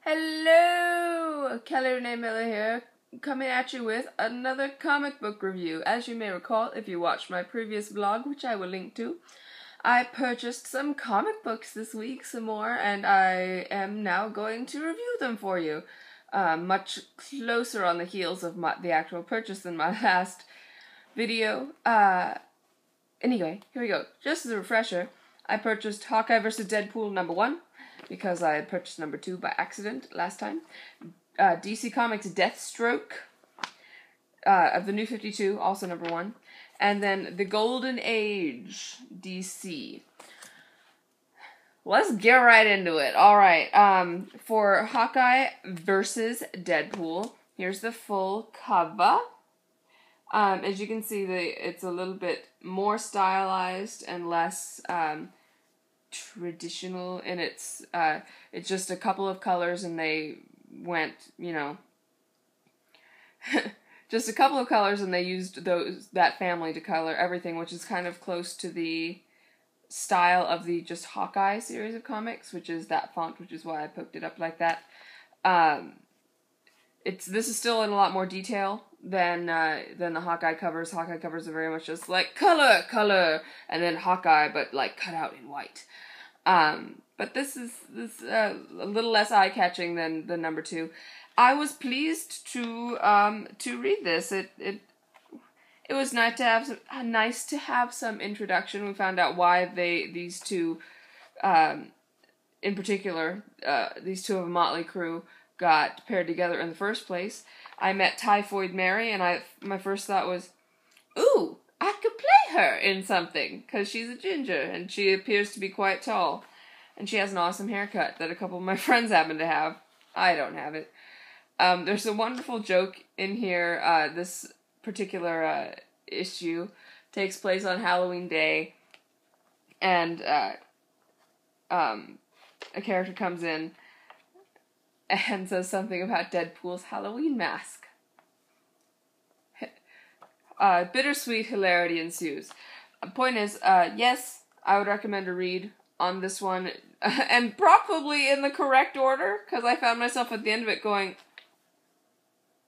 Hello! Kelly Renee Miller here, coming at you with another comic book review. As you may recall, if you watched my previous vlog, which I will link to, I purchased some comic books this week, some more, and I am now going to review them for you. Much closer on the heels of the actual purchase than my last video. Anyway, here we go. Just as a refresher, I purchased Hawkeye vs. Deadpool #1, because I had purchased #2 by accident last time. DC Comics Deathstroke of the New 52, also #1. And then The Golden Age DC. Let's get right into it. Alright, for Hawkeye vs. Deadpool, here's the full cover. As you can see, it's a little bit more stylized and less traditional, and it's just a couple of colors, and they went, just a couple of colors, and they used that family to color everything, which is kind of close to the style of the just Hawkeye series of comics, which is that font, which is why I poked it up like that. This is still in a lot more detail than the Hawkeye covers. Hawkeye covers are very much just like color, and then Hawkeye, but like cut out in white. But this is a little less eye-catching than the #2. I was pleased to read this. It was nice to have some introduction. We found out why these two, in particular, these two of a motley crew got paired together in the first place. I met Typhoid Mary, and my first thought was, ooh, I could play her in something, because she's a ginger, and she appears to be quite tall. And she has an awesome haircut that a couple of my friends happen to have. I don't have it. There's a wonderful joke in here. This particular issue takes place on Halloween Day, and a character comes in and says something about Deadpool's Halloween mask. Bittersweet hilarity ensues. Point is, yes, I would recommend a read on this one, and probably in the correct order, because I found myself at the end of it going,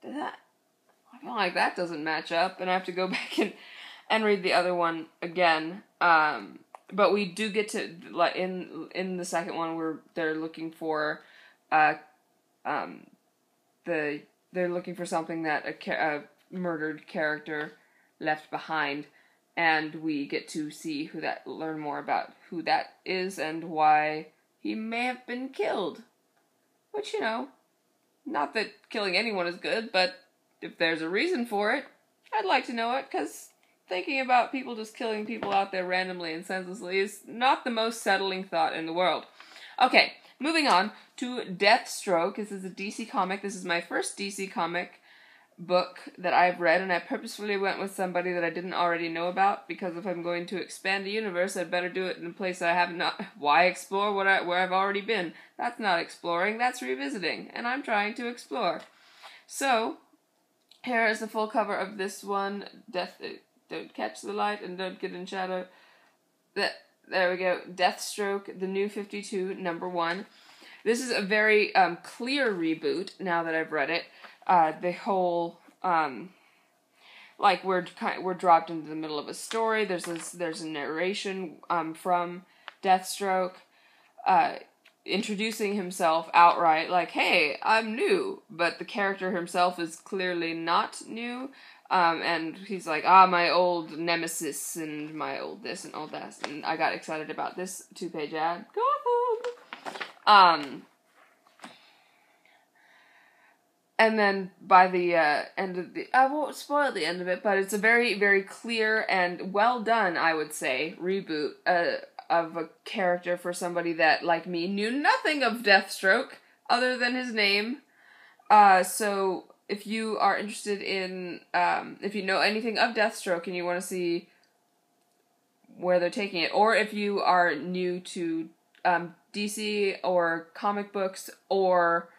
I feel like that doesn't match up, and I have to go back and read the other one again. But we do get to, like, in the second one, where they're looking for they're looking for something that a murdered character left behind, and we get to see learn more about who that is and why he may have been killed. Which, not that killing anyone is good, but if there's a reason for it, I'd like to know it, because thinking about people just killing people out there randomly and senselessly is not the most settling thought in the world. Okay, moving on to Deathstroke. This is a DC comic. This is my first DC comic book that I've read, and I purposefully went with somebody that I didn't already know about, because if I'm going to expand the universe, I'd better do it in a place I have not. Why explore where I've already been? That's not exploring, that's revisiting, and I'm trying to explore. So, here is the full cover of this one. Don't catch the light and don't get in shadow. There we go. Deathstroke, the New 52, #1. This is a very clear reboot, now that I've read it. The whole, like, we're dropped into the middle of a story. There's a narration from Deathstroke introducing himself outright, like, hey, I'm new, but the character himself is clearly not new. And he's like, my old nemesis, and my old this and all that, and I got excited about this 2-page ad. And then by the end of I won't spoil the end of it, but it's a very, very clear and well done, I would say, reboot of a character for somebody that, like me, knew nothing of Deathstroke other than his name. So if you are interested in, if you know anything of Deathstroke and you want to see where they're taking it, or if you are new to DC or comic books or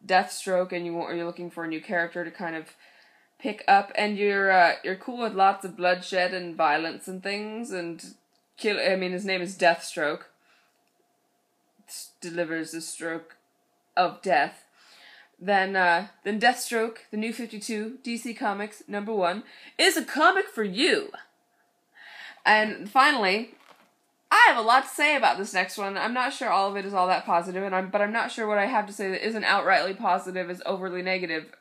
Deathstroke, and you're looking for a new character to kind of pick up, and you're cool with lots of bloodshed and violence and things, and his name is Deathstroke. Delivers the stroke of death. Then Deathstroke, the New 52, DC Comics, #1, is a comic for you. And finally, I have a lot to say about this next one. I'm not sure all of it is all that positive, but I'm not sure what I have to say that isn't outrightly positive is overly negative,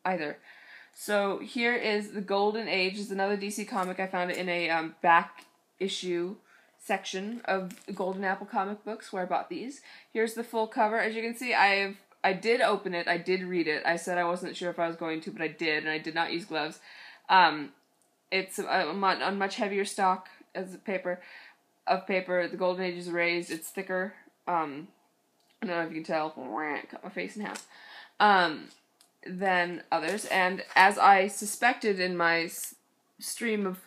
either. So here is The Golden Age. Is another DC comic. I found it in a back issue section of Golden Apple comic books where I bought these. Here's the full cover. As you can see, I did open it. I did read it. I said I wasn't sure if I was going to, but I did, and I did not use gloves. It's on much heavier stock as paper. The Golden Age is raised. It's thicker. I don't know if you can tell. Cut my face in half. Than others, and as I suspected in my stream of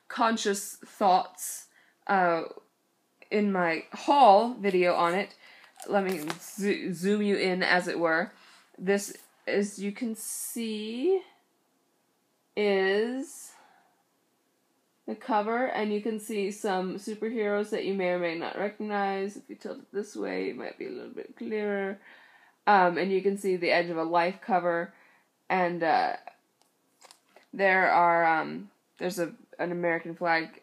conscious thoughts in my haul video on it, let me zoom you in, as it were. This, as you can see, is the cover, and you can see some superheroes that you may or may not recognize. If you tilt it this way, it might be a little bit clearer. And you can see the edge of a life cover, and there's an American flag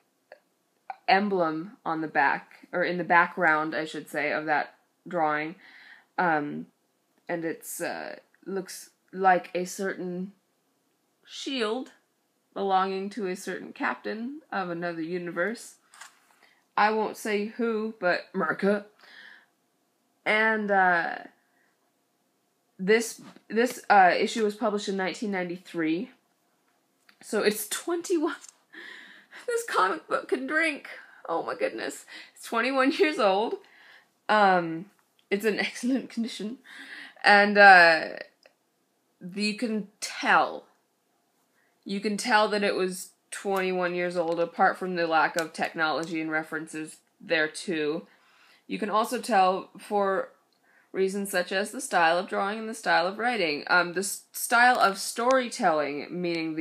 emblem on the back, or in the background, I should say, of that drawing, and it's looks like a certain shield belonging to a certain captain of another universe. I won't say who, but America. And This issue was published in 1993, so it's 21. This comic book can drink. Oh my goodness, it's 21 years old. It's in excellent condition, and you can tell that it was 21 years old. Apart from the lack of technology and references there too, you can also tell for reasons such as the style of drawing and the style of writing. The style of storytelling, meaning